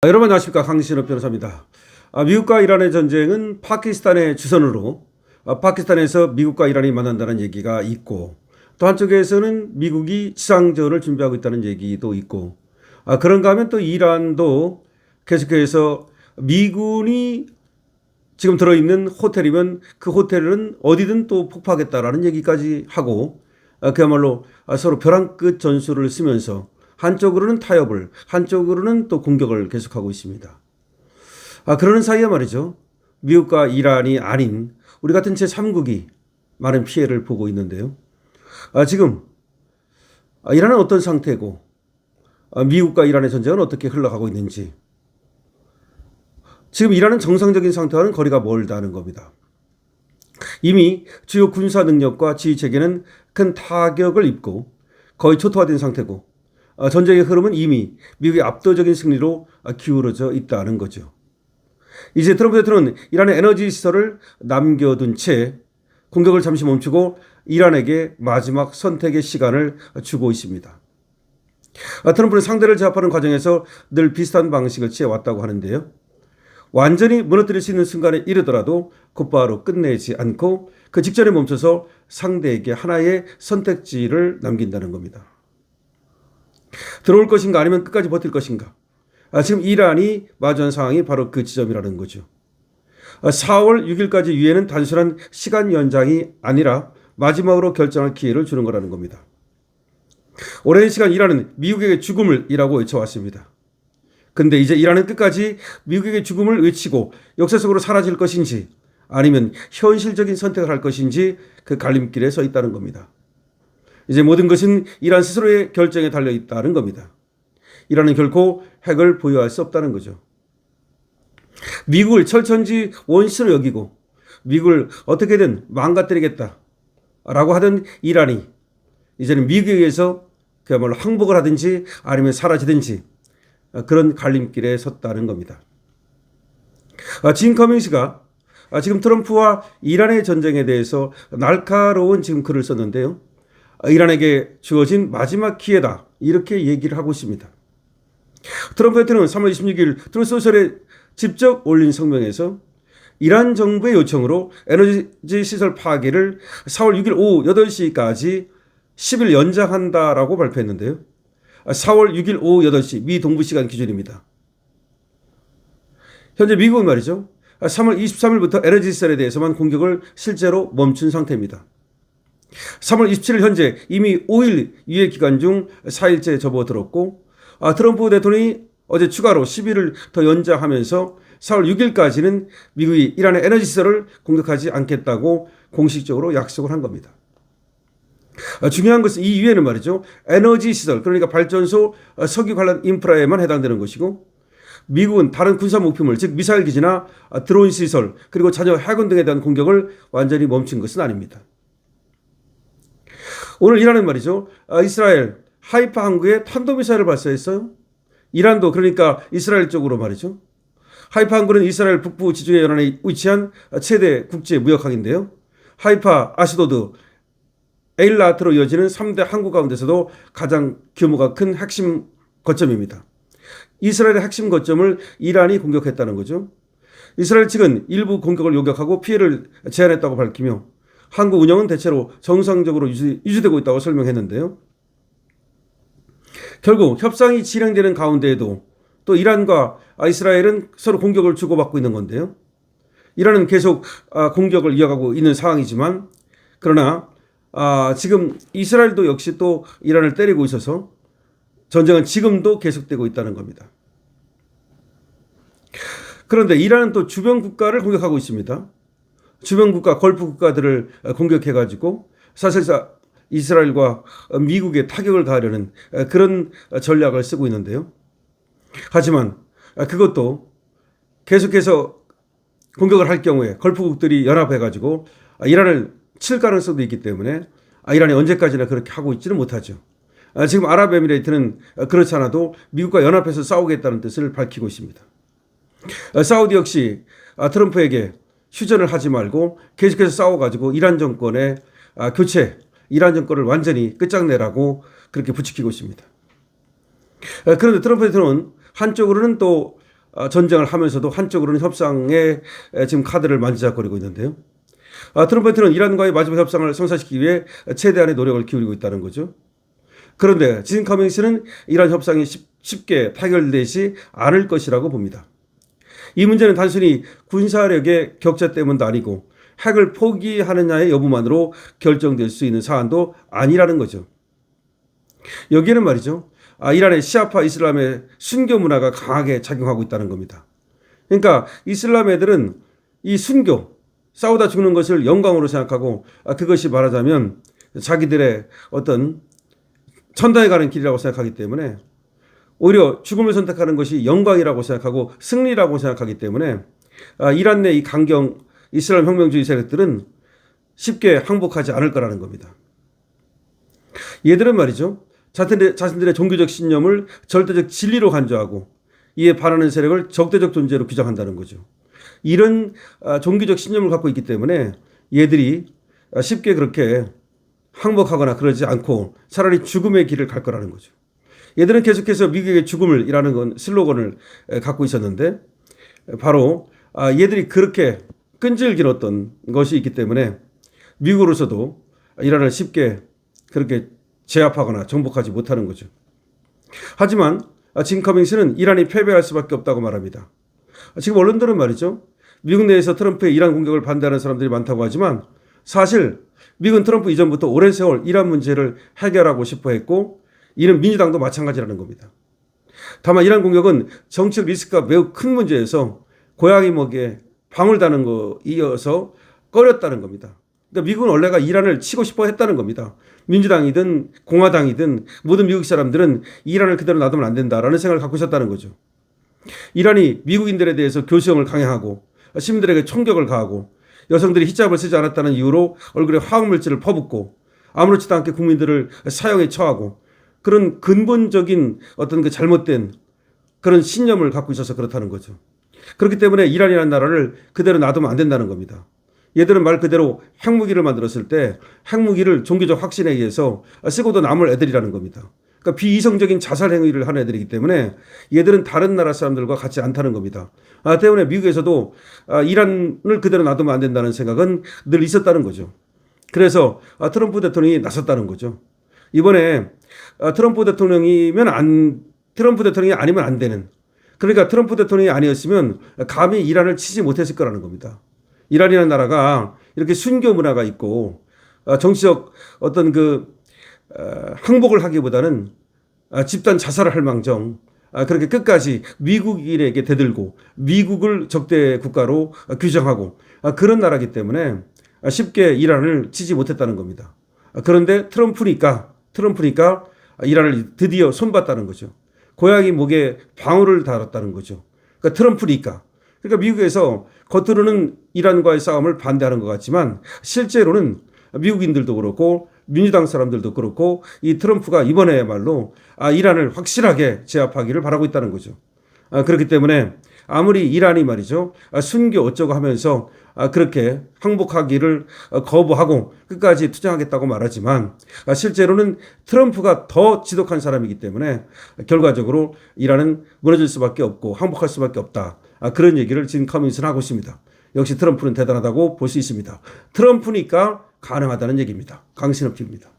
여러분 안녕하십니까, 강신업 변호사입니다. 미국과 이란의 전쟁은 파키스탄의 주선으로 파키스탄에서 미국과 이란이 만난다는 얘기가 있고, 또 한쪽에서는 미국이 지상전을 준비하고 있다는 얘기도 있고, 그런가 하면 또 이란도 계속해서 미군이 지금 들어있는 호텔이면 그 호텔은 어디든 또 폭파하겠다라는 얘기까지 하고, 그야말로 서로 벼랑 끝 전술을 쓰면서 한쪽으로는 타협을, 한쪽으로는 또 공격을 계속하고 있습니다. 그러는 사이에 말이죠, 미국과 이란이 아닌 우리 같은 제3국이 많은 피해를 보고 있는데요. 지금 이란은 어떤 상태고, 미국과 이란의 전쟁은 어떻게 흘러가고 있는지, 지금 이란은 정상적인 상태와는 거리가 멀다는 겁니다. 이미 주요 군사 능력과 지휘 체계는 큰 타격을 입고 거의 초토화된 상태고, 전쟁의 흐름은 이미 미국의 압도적인 승리로 기울어져 있다는 거죠. 이제 트럼프 대통령은 이란의 에너지 시설을 남겨둔 채 공격을 잠시 멈추고 이란에게 마지막 선택의 시간을 주고 있습니다. 트럼프는 상대를 제압하는 과정에서 늘 비슷한 방식을 취해왔다고 하는데요. 완전히 무너뜨릴 수 있는 순간에 이르더라도 곧바로 끝내지 않고 그 직전에 멈춰서 상대에게 하나의 선택지를 남긴다는 겁니다. 들어올 것인가 아니면 끝까지 버틸 것인가. 지금 이란이 마주한 상황이 바로 그 지점이라는 거죠. 4월 6일까지 유예는 단순한 시간 연장이 아니라 마지막으로 결정할 기회를 주는 거라는 겁니다. 오랜 시간 이란은 미국에게 죽음을 이라고 외쳐왔습니다. 근데 이제 이란은 끝까지 미국에게 죽음을 외치고 역사 속으로 사라질 것인지 아니면 현실적인 선택을 할 것인지 그 갈림길에 서 있다는 겁니다. 이제 모든 것은 이란 스스로의 결정에 달려 있다는 겁니다. 이란은 결코 핵을 보유할 수 없다는 거죠. 미국을 철천지 원시로 여기고 미국을 어떻게든 망가뜨리겠다라고 하던 이란이 이제는 미국에 의해서 그야말로 항복을 하든지 아니면 사라지든지 그런 갈림길에 섰다는 겁니다. 진 커밍스가 지금 트럼프와 이란의 전쟁에 대해서 날카로운 지금 글을 썼는데요. 이란에게 주어진 마지막 기회다, 이렇게 얘기를 하고 있습니다. 트럼프 대통령은 3월 26일 트루스 소셜에 직접 올린 성명에서 이란 정부의 요청으로 에너지 시설 파괴를 4월 6일 오후 8시까지 10일 연장한다라고 발표했는데요. 4월 6일 오후 8시 미 동부 시간 기준입니다. 현재 미국은 말이죠, 3월 23일부터 에너지 시설에 대해서만 공격을 실제로 멈춘 상태입니다. 3월 27일 현재 이미 5일 유예 기간 중 4일째 접어들었고, 트럼프 대통령이 어제 추가로 10일을 더 연장하면서 4월 6일까지는 미국이 이란의 에너지 시설을 공격하지 않겠다고 공식적으로 약속을 한 겁니다. 중요한 것은 이 유예는 말이죠, 에너지 시설, 그러니까 발전소, 석유 관련 인프라에만 해당되는 것이고, 미국은 다른 군사 목표물, 즉 미사일 기지나 드론 시설, 그리고 자녀 해군 등에 대한 공격을 완전히 멈춘 것은 아닙니다. 오늘 이란은 말이죠, 이스라엘 하이파 항구에 탄도미사일을 발사했어요. 이란도 그러니까 이스라엘 쪽으로 말이죠. 하이파 항구는 이스라엘 북부 지중해 연안에 위치한 최대 국제 무역항인데요. 하이파, 아시도드, 에일라트로 이어지는 3대 항구 가운데서도 가장 규모가 큰 핵심 거점입니다. 이스라엘의 핵심 거점을 이란이 공격했다는 거죠. 이스라엘 측은 일부 공격을 요격하고 피해를 제한했다고 밝히며 항구 운영은 대체로 정상적으로 유지되고 있다고 설명했는데요. 결국 협상이 진행되는 가운데에도 또 이란과 이스라엘은 서로 공격을 주고받고 있는 건데요. 이란은 계속 공격을 이어가고 있는 상황이지만, 그러나 지금 이스라엘도 역시 또 이란을 때리고 있어서 전쟁은 지금도 계속되고 있다는 겁니다. 그런데 이란은 또 주변 국가를 공격하고 있습니다. 주변 국가, 걸프 국가들을 공격해가지고 사실상 이스라엘과 미국에 타격을 가하려는 그런 전략을 쓰고 있는데요. 하지만 그것도 계속해서 공격을 할 경우에 걸프국들이 연합해가지고 이란을 칠 가능성도 있기 때문에 이란이 언제까지나 그렇게 하고 있지는 못하죠. 지금 아랍에미레이트는 그렇지 않아도 미국과 연합해서 싸우겠다는 뜻을 밝히고 있습니다. 사우디 역시 트럼프에게 휴전을 하지 말고 계속해서 싸워가지고 이란 정권의 교체, 이란 정권을 완전히 끝장내라고 그렇게 부추기고 있습니다. 그런데 트럼프 대통령은 한쪽으로는 또 전쟁을 하면서도 한쪽으로는 협상에 지금 카드를 만지작거리고 있는데요. 트럼프는 이란과의 마지막 협상을 성사시키기 위해 최대한의 노력을 기울이고 있다는 거죠. 그런데 진 커밍스는 이란 협상이 쉽게 타결되지 않을 것이라고 봅니다. 이 문제는 단순히 군사력의 격차 때문도 아니고 핵을 포기하느냐의 여부만으로 결정될 수 있는 사안도 아니라는 거죠. 여기에는 말이죠. 이란의 시아파 이슬람의 순교 문화가 강하게 작용하고 있다는 겁니다. 그러니까 이슬람 애들은 이 순교, 싸우다 죽는 것을 영광으로 생각하고 그것이 말하자면 자기들의 어떤 천당에 가는 길이라고 생각하기 때문에 오히려 죽음을 선택하는 것이 영광이라고 생각하고 승리라고 생각하기 때문에 이란 내 이 강경 이슬람 혁명주의 세력들은 쉽게 항복하지 않을 거라는 겁니다. 얘들은 말이죠. 자신들의 종교적 신념을 절대적 진리로 간주하고 이에 반하는 세력을 적대적 존재로 규정한다는 거죠. 이런 종교적 신념을 갖고 있기 때문에 얘들이 쉽게 그렇게 항복하거나 그러지 않고 차라리 죽음의 길을 갈 거라는 거죠. 얘들은 계속해서 미국의 죽음을이라는 건 슬로건을 갖고 있었는데 바로 얘들이 그렇게 끈질긴 어떤 것이 있기 때문에 미국으로서도 이란을 쉽게 그렇게 제압하거나 정복하지 못하는 거죠. 하지만 진 커밍스는 이란이 패배할 수밖에 없다고 말합니다. 지금 언론들은 말이죠. 미국 내에서 트럼프의 이란 공격을 반대하는 사람들이 많다고 하지만 사실 미국은 트럼프 이전부터 오랜 세월 이란 문제를 해결하고 싶어 했고 이는 민주당도 마찬가지라는 겁니다. 다만 이란 공격은 정치적 리스크가 매우 큰 문제에서 고양이 먹이에 방울 다는 거 이어서 꺼렸다는 겁니다. 그러니까 미국은 원래가 이란을 치고 싶어 했다는 겁니다. 민주당이든 공화당이든 모든 미국 사람들은 이란을 그대로 놔두면 안 된다라는 생각을 갖고 있었다는 거죠. 이란이 미국인들에 대해서 교수형을 강행하고 시민들에게 총격을 가하고 여성들이 히잡을 쓰지 않았다는 이유로 얼굴에 화학물질을 퍼붓고 아무렇지도 않게 국민들을 사형에 처하고 그런 근본적인 어떤 그 잘못된 그런 신념을 갖고 있어서 그렇다는 거죠. 그렇기 때문에 이란이라는 나라를 그대로 놔두면 안 된다는 겁니다. 얘들은 말 그대로 핵무기를 만들었을 때 핵무기를 종교적 확신에 의해서 쓰고도 남을 애들이라는 겁니다. 그러니까 비이성적인 자살 행위를 하는 애들이기 때문에 얘들은 다른 나라 사람들과 같지 않다는 겁니다. 때문에 미국에서도 이란을 그대로 놔두면 안 된다는 생각은 늘 있었다는 거죠. 그래서 트럼프 대통령이 나섰다는 거죠. 이번에 트럼프 대통령이 아니면 안 되는, 그러니까 트럼프 대통령이 아니었으면 감히 이란을 치지 못했을 거라는 겁니다. 이란이라는 나라가 이렇게 순교 문화가 있고 정치적 어떤 항복을 하기보다는 집단 자살을 할 망정 그렇게 끝까지 미국인에게 대들고 미국을 적대 국가로 규정하고 그런 나라이기 때문에 쉽게 이란을 치지 못했다는 겁니다. 그런데 트럼프니까 이란을 드디어 손봤다는 거죠. 고양이 목에 방울을 달았다는 거죠. 그러니까 트럼프니까. 그러니까 미국에서 겉으로는 이란과의 싸움을 반대하는 것 같지만 실제로는 미국인들도 그렇고 민주당 사람들도 그렇고 이 트럼프가 이번에야말로 이란을 확실하게 제압하기를 바라고 있다는 거죠. 그렇기 때문에 아무리 이란이 말이죠. 순교 어쩌고 하면서 그렇게 항복하기를 거부하고 끝까지 투쟁하겠다고 말하지만 실제로는 트럼프가 더 지독한 사람이기 때문에 결과적으로 이란은 무너질 수밖에 없고 항복할 수밖에 없다. 그런 얘기를 진 커밍스는 하고 있습니다. 역시 트럼프는 대단하다고 볼 수 있습니다. 트럼프니까 가능하다는 얘기입니다. 강신업 TV입니다.